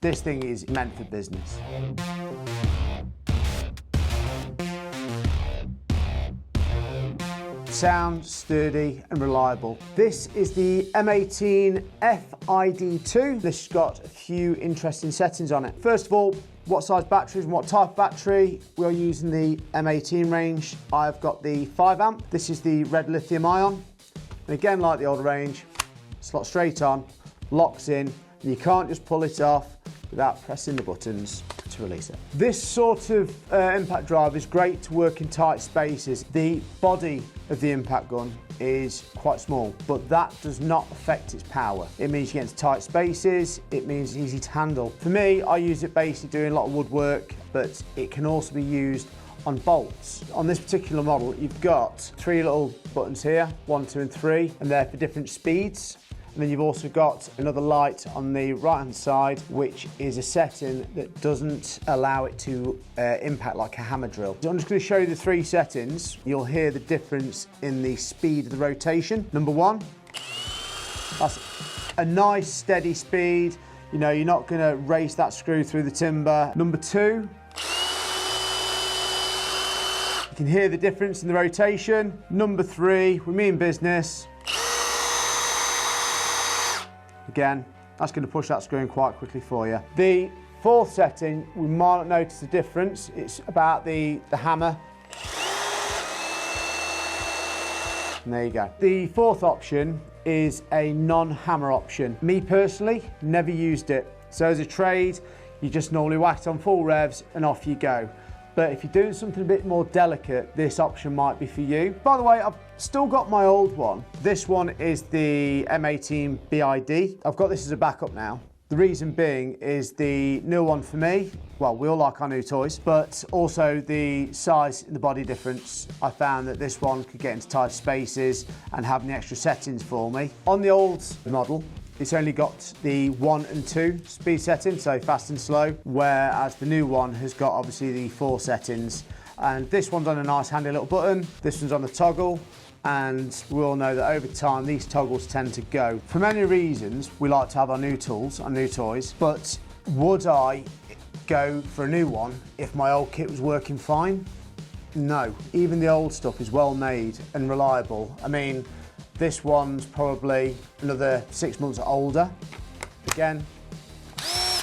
This thing is meant for business. Sound, sturdy and reliable. This is the M18FID2. This has got a few interesting settings on it. First of all, what size batteries and what type of battery. We're using the M18 range. I've got the 5 amp. This is the red lithium ion. And again, like the old range, slot straight on, locks in, and you can't just pull it off without pressing the buttons to release it. This sort of impact drive is great to work in tight spaces. The body of the impact gun is quite small, but that does not affect its power. It means you get into tight spaces, it means it's easy to handle. For me, I use it basically doing a lot of woodwork, but it can also be used on bolts. On this particular model, you've got 3 little buttons here, 1, 2 and 3, and they're for different speeds. And then you've also got another light on the right-hand side, which is a setting that doesn't allow it to impact like a hammer drill. So I'm just going to show you the 3 settings. You'll hear the difference in the speed of the rotation. Number 1, that's a nice steady speed. You know, you're not going to race that screw through the timber. Number 2, you can hear the difference in the rotation. Number 3, we mean business. Again, that's going to push that screw in quite quickly for you. The 4th setting, we might not notice the difference. It's about the hammer. And there you go. The 4th option is a non-hammer option. Me personally, never used it. So as a trade, you just normally whack it on full revs and off you go. But if you're doing something a bit more delicate, this option might be for you. By the way, I've still got my old one. This one is the M18BID. I've got this as a backup now. The reason being is the new one for me, well, we all like our new toys, but also the size and the body difference. I found that this one could get into tight spaces and have the extra settings for me. On the old model, it's only got the 1 and 2 speed settings, so fast and slow, whereas the new one has got obviously the 4 settings. And this one's on a nice handy little button, this one's on a toggle, and we all know that over time these toggles tend to go. For many reasons, we like to have our new tools, our new toys, but would I go for a new one if my old kit was working fine? No, even the old stuff is well made and reliable. I mean, this one's probably another 6 months older. Again,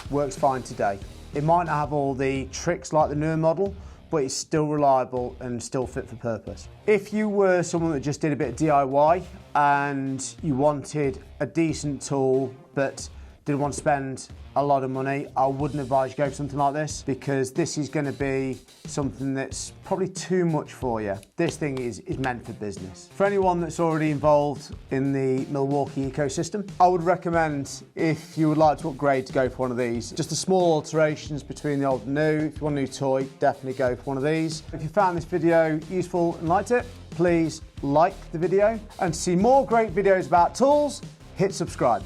works fine today. It might not have all the tricks like the newer model, but it's still reliable and still fit for purpose. If you were someone that just did a bit of DIY and you wanted a decent tool but didn't want to spend a lot of money, I wouldn't advise you go for something like this, because this is going to be something that's probably too much for you. This thing is meant for business. For anyone that's already involved in the Milwaukee ecosystem, I would recommend, if you would like to upgrade, to go for one of these. Just the small alterations between the old and new. If you want a new toy, definitely go for one of these. If you found this video useful and liked it, please like the video. And to see more great videos about tools, hit subscribe.